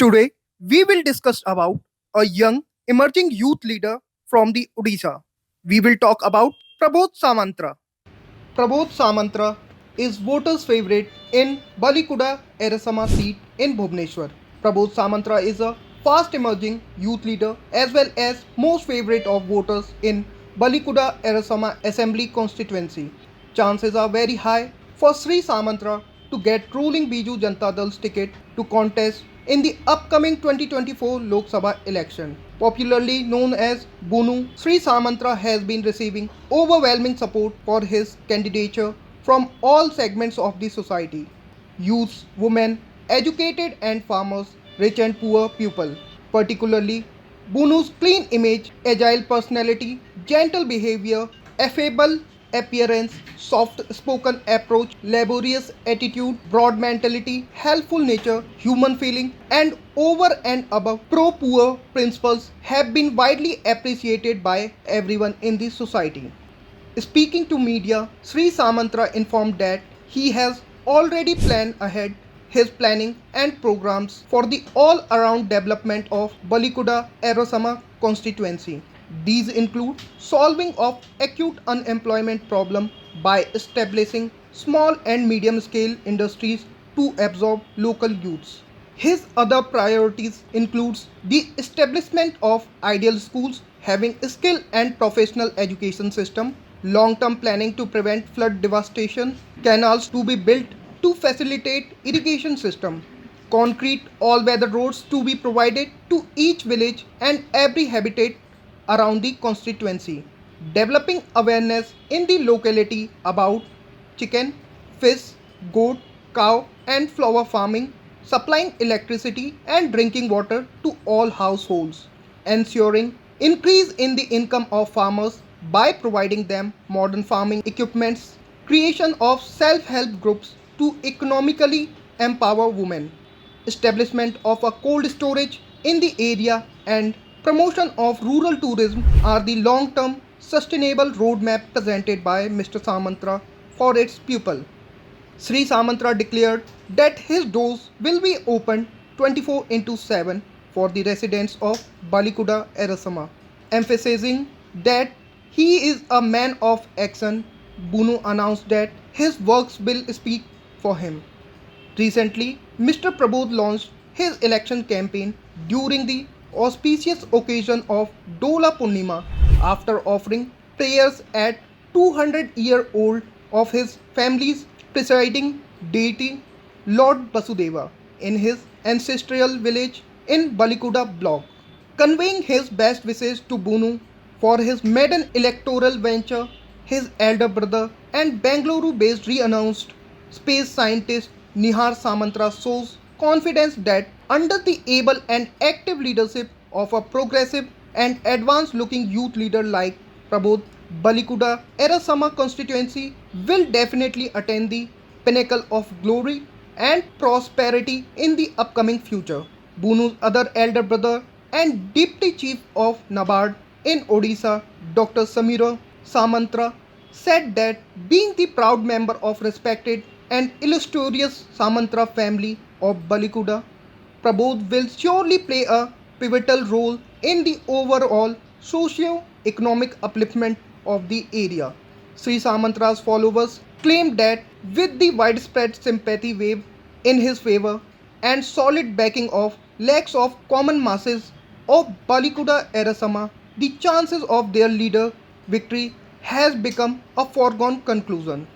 Today, we will discuss about a young emerging youth leader from the Odisha. We will talk about Prabodh Samantra. Prabodh Samantra is voters' favorite in Balikuda Erasama seat in Bhubaneswar. Prabodh Samantra is a fast emerging youth leader as well as most favorite of voters in Balikuda Erasama Assembly constituency. Chances are very high for Sri Samantra to get ruling Biju Janata Dal's ticket to contest in the upcoming 2024 Lok Sabha election. Popularly known as Bunu, Sri Samantra has been receiving overwhelming support for his candidature from all segments of the society: youths, women, educated and farmers, rich and poor people. Particularly, Bunu's clean image, agile personality, gentle behavior, affable appearance, soft spoken approach, laborious attitude, broad mentality, helpful nature, human feeling, and over and above pro poor principles have been widely appreciated by everyone in the society. Speaking to media, Sri Samantra informed that he has already planned ahead his planning and programs for the all-around development of Balikuda Erosama constituency. These include solving of acute unemployment problem by establishing small and medium scale industries to absorb local youths. His other priorities includes the establishment of ideal schools having skill and professional education system, long-term planning to prevent flood devastation, canals to be built to facilitate irrigation system, concrete all-weather roads to be provided to each village and every habitat around the constituency, developing awareness in the locality about chicken, fish, goat, cow, and flower farming, supplying electricity and drinking water to all households, ensuring increase in the income of farmers by providing them modern farming equipments, creation of self-help groups to economically empower women, establishment of a cold storage in the area, and promotion of rural tourism are the long-term sustainable roadmap presented by Mr. Samantra for its pupil. Sri Samantra declared that his doors will be opened 24 into 7 for the residents of Balikuda Erasama, emphasizing that he is a man of action. Bunu announced that his works will speak for him. Recently, Mr. Prabodh launched his election campaign during the auspicious occasion of Dola Purnima after offering prayers at 200-year-old of his family's presiding deity Lord Basudeva in his ancestral village in Balikuda block, conveying his best wishes to Bunu for his maiden electoral venture. His elder brother and Bangalore-based re-announced space scientist Nihar Samantra shows confidence that under the able and active leadership of a progressive and advanced-looking youth leader like Prabodh, Balikuda Erasama constituency will definitely attain the pinnacle of glory and prosperity in the upcoming future. Bunu's other elder brother and Deputy Chief of NABARD in Odisha, Dr. Samira Samantra, said that being the proud member of respected and illustrious Samantra family of Balikuda, Prabodh will surely play a pivotal role in the overall socio-economic upliftment of the area. Sri Samantra's followers claimed that with the widespread sympathy wave in his favor and solid backing of lakhs of common masses of Balikuda Erasama, the chances of their leader victory has become a foregone conclusion.